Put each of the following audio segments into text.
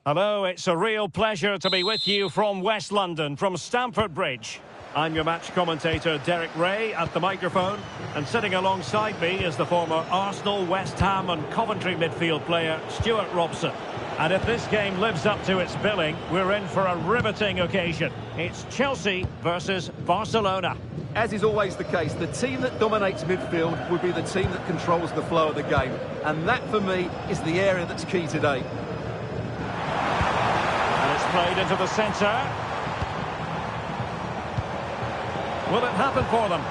Hello, it's a real pleasure to be with you from West London, from Stamford Bridge. I'm your match commentator, Derek Ray, at the microphone. And sitting alongside me is the former Arsenal, West Ham and Coventry midfield player, Stuart Robson. And if this game lives up to its billing, we're in for a riveting occasion. It's Chelsea versus Barcelona. As is always the case, the team that dominates midfield will be the team that controls the flow of the game. And that, for me, is the area that's key today. And it's played into the centre. Will it happen for them?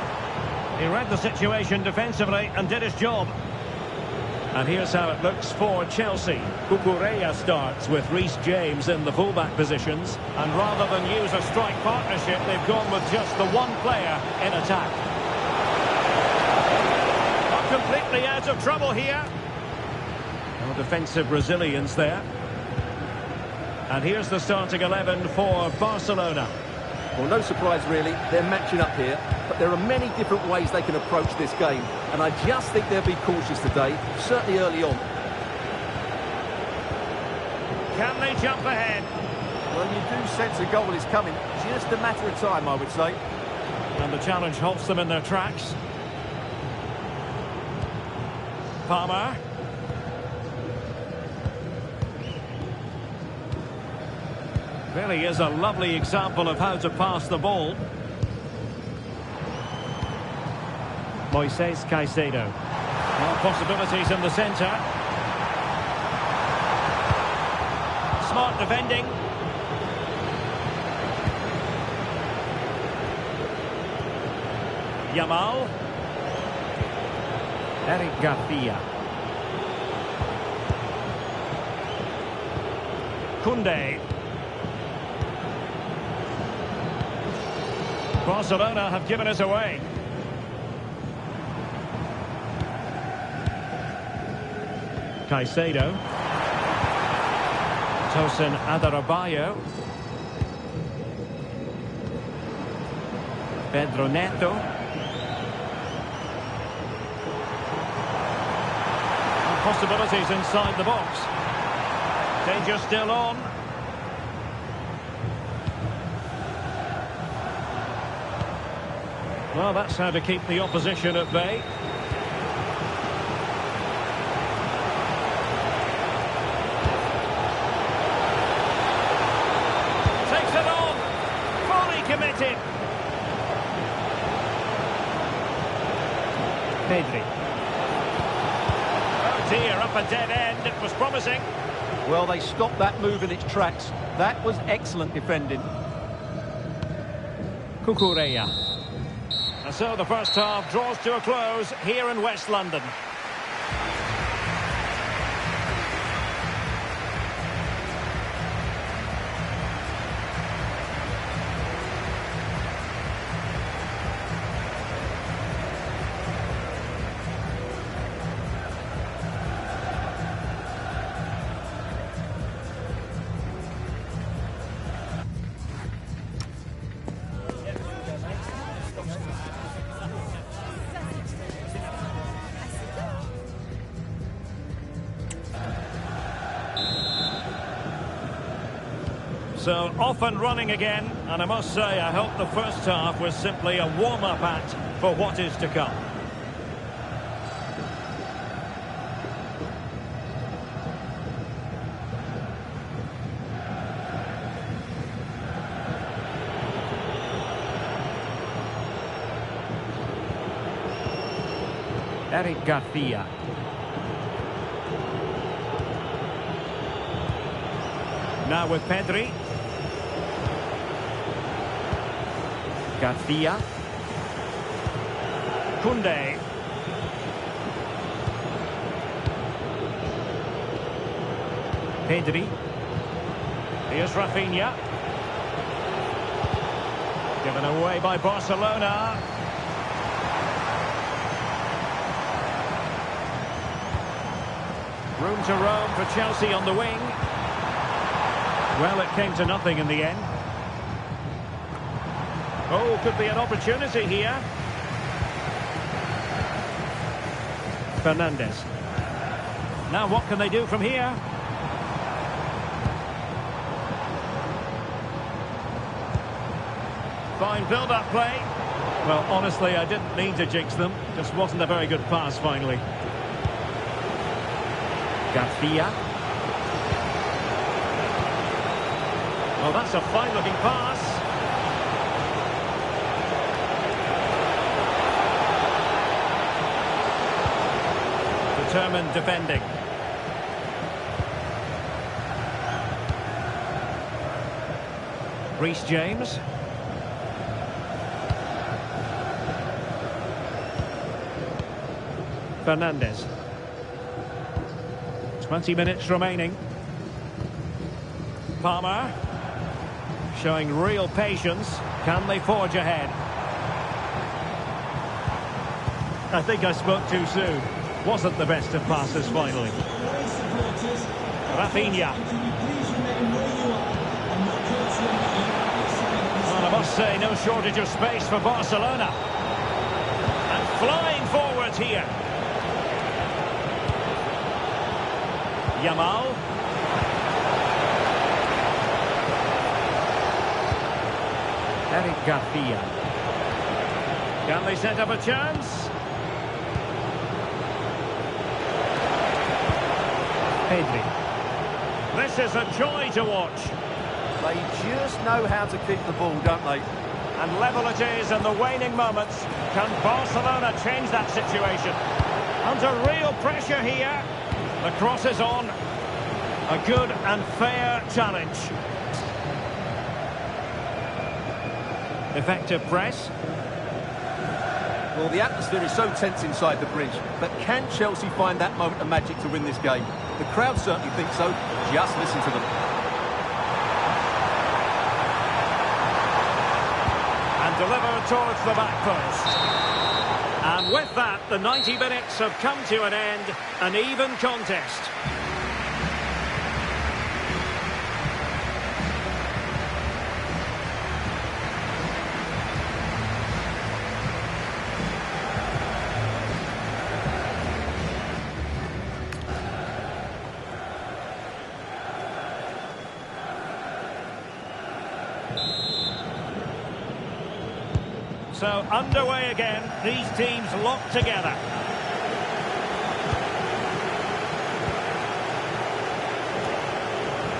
He read the situation defensively and did his job. And here's how it looks for Chelsea. Cucurella starts with Reece James in the fullback positions. And rather than use a strike partnership, they've gone with just the one player in attack. Not completely out of trouble here. No defensive resilience there. And here's the starting 11 for Barcelona. Well, no surprise really, they're matching up here, but there are many different ways they can approach this game, and I just think they'll be cautious today, certainly early on. Can they jump ahead? Well, you do sense a goal is coming, just a matter of time, I would say. And the challenge halts them in their tracks. Palmer. Really is a lovely example of how to pass the ball. Moises Caicedo. More possibilities in the centre. Smart defending. Yamal. Eric Garcia. Koundé. Barcelona have given it away. Caicedo. Tosin Adarabioyo. Pedro Neto. And possibilities inside the box. Danger still on. Well, that's how to keep the opposition at bay. Takes it on. Fully committed. Pedri. Oh dear, up a dead end. It was promising. Well, they stopped that move in its tracks. That was excellent defending. Cucurella. And so the first half draws to a close here in West London. So off and running again, and I must say I hope the first half was simply a warm-up act for what is to come. Eric Garcia. Now with Pedri. Garcia. Koundé. Pedri. Here's Rafinha. Given away by Barcelona. Room to roam for Chelsea on the wing. Well, it came to nothing in the end. Oh, could be an opportunity here. Fernandes. Now what can they do from here? Fine build-up play. Well, honestly, I didn't mean to jinx them. Just wasn't a very good pass, finally. Garcia. Oh, that's a fine-looking pass. Determined defending. Reece James. Fernandez. 20 minutes remaining. Palmer. Showing real patience. Can they forge ahead? I think I spoke too soon. Wasn't the best of passes finally. Rafinha. Well, I must say, no shortage of space for Barcelona. And flying forwards here. Yamal. Eric Garcia. Can they set up a chance? Pedri. This is a joy to watch. They just know how to keep the ball, don't they? And level it is in the waning moments. Can Barcelona change that situation? Under real pressure here. The cross is on. A good and fair challenge. Effective press. Well, the atmosphere is so tense inside the bridge, but can Chelsea find that moment of magic to win this game? The crowd certainly think so. Just listen to them. And delivered towards the back post. And with that, the 90 minutes have come to an end. An even contest. So underway again, these teams locked together.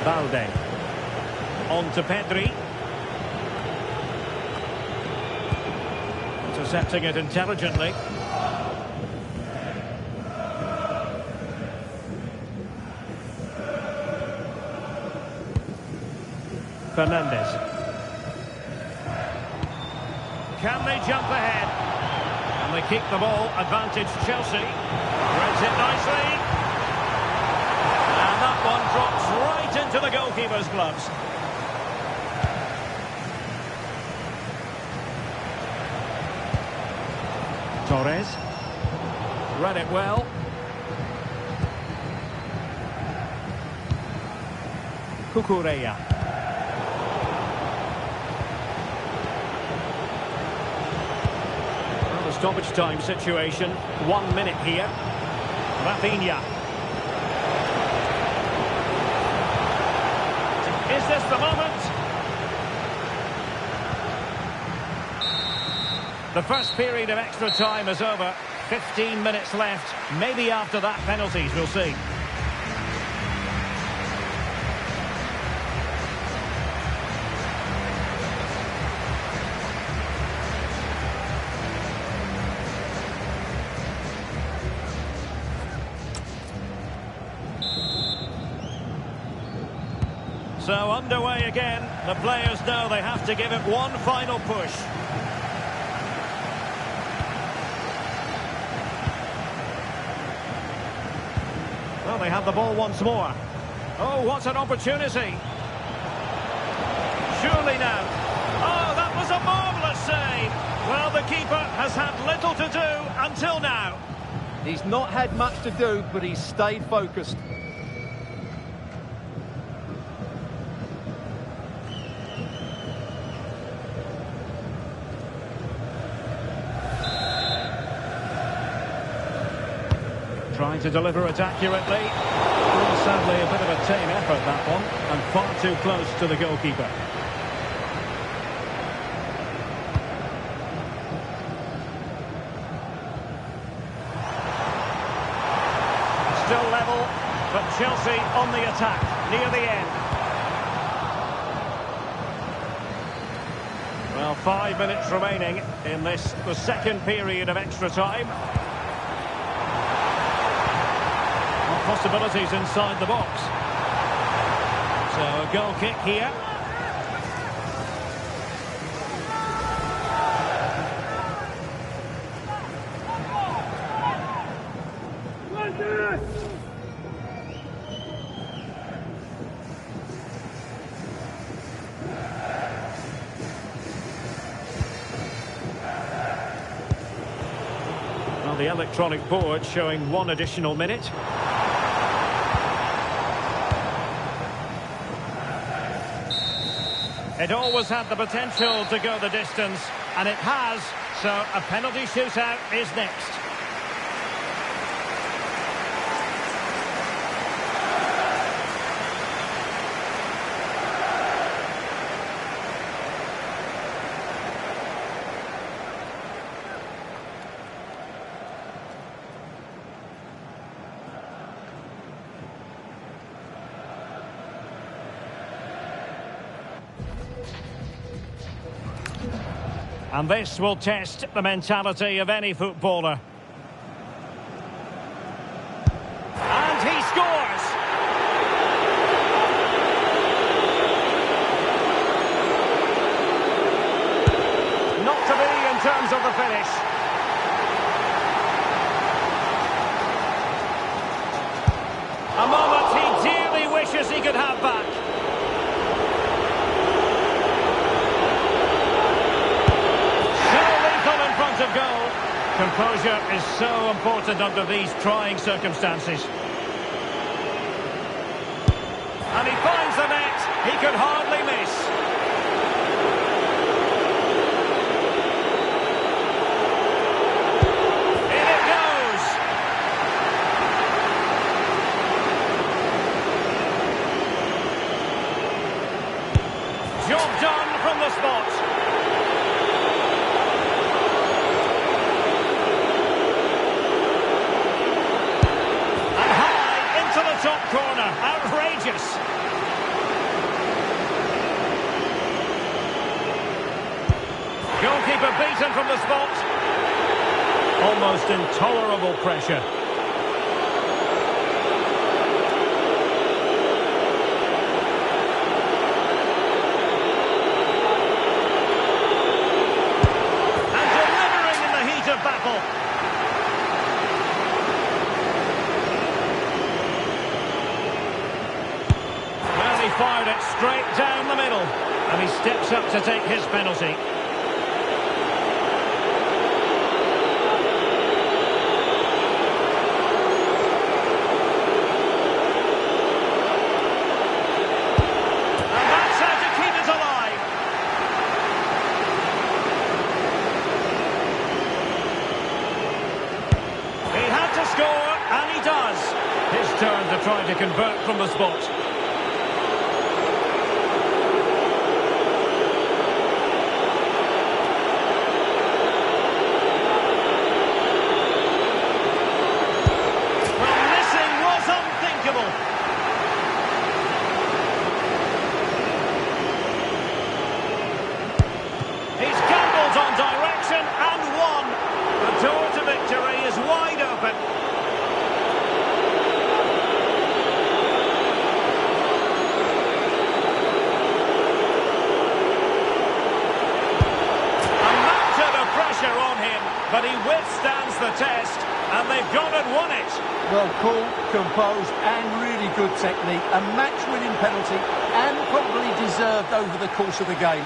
Balde. On to Pedri. Intercepting it intelligently. Fernandez. Can they jump ahead? And they keep the ball. Advantage Chelsea. Threads it nicely. And that one drops right into the goalkeeper's gloves. Torres. Read it well. Cucurella. Stoppage time situation. 1 minute here. Rafinha. Is this the moment? The first period of extra time is over. 15 minutes left. Maybe after that, penalties, we'll see. So underway again. The players know they have to give it one final push. Well, they have the ball once more. Oh, what an opportunity. Surely now. Oh, that was a marvellous save. Well, the keeper has had little to do until now. He's not had much to do, but he's stayed focused. Trying to deliver it accurately. Well, sadly, a bit of a tame effort, that one. And far too close to the goalkeeper. But Chelsea on the attack, near the end. Well, 5 minutes remaining in this, the second period of extra time. Possibilities inside the box. So a goal kick here. Well, the electronic board showing 1 additional minute. It always had the potential to go the distance, and it has, so a penalty shootout is next. And this will test the mentality of any footballer. And he scores! Not to be in terms of the finish. A moment he dearly wishes he could have back. Of goal. Composure is so important under these trying circumstances. And he finds the net. He could hardly miss. In it goes. Job done from the spot. Top corner, outrageous. Goalkeeper beaten from the spot. Almost intolerable pressure. And delivering in the heat of battle. Fired it straight down the middle, and he steps up to take his penalty. And that's how to keep it alive. He had to score, and he does. His turn to try to convert from the spot. He's gambled on direction and won. The door to victory is wide open. A mountain of pressure on him, but he withstands the test, and they've gone and won it. Well, cool, composed, and really good technique. A match-winning penalty, and probably deserved over the course of the game.